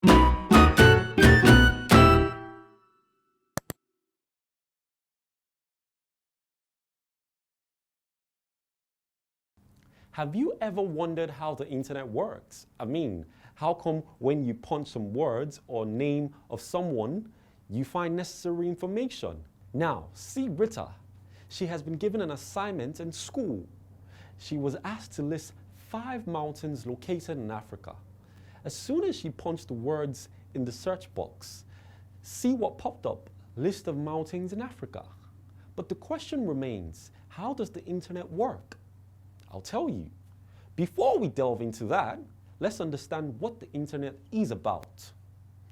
Have you ever wondered how the internet works? I mean, how come when you punch some words or name of someone, you find necessary information? Now, see Rita. She has been given an assignment in school. She was asked to list 5 mountains located in Africa. As soon as she punched the words in the search box, see what popped up: list of mountains in Africa. But the question remains, how does the internet work? I'll tell you. Before we delve into that, let's understand what the internet is about.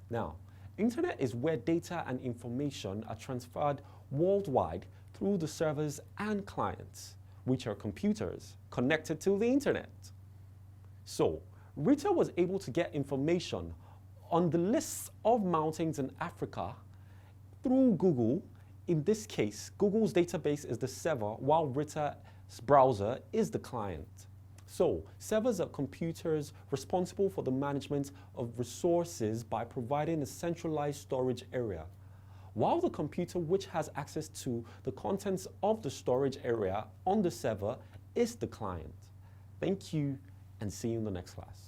Now, internet is where data and information are transferred worldwide through the servers and clients, which are computers connected to the internet. So, Rita was able to get information on the lists of mountains in Africa through Google. In this case, Google's database is the server, while Rita's browser is the client. So, servers are computers responsible for the management of resources by providing a centralized storage area, while the computer which has access to the contents of the storage area on the server is the client. Thank you, and see you in the next class.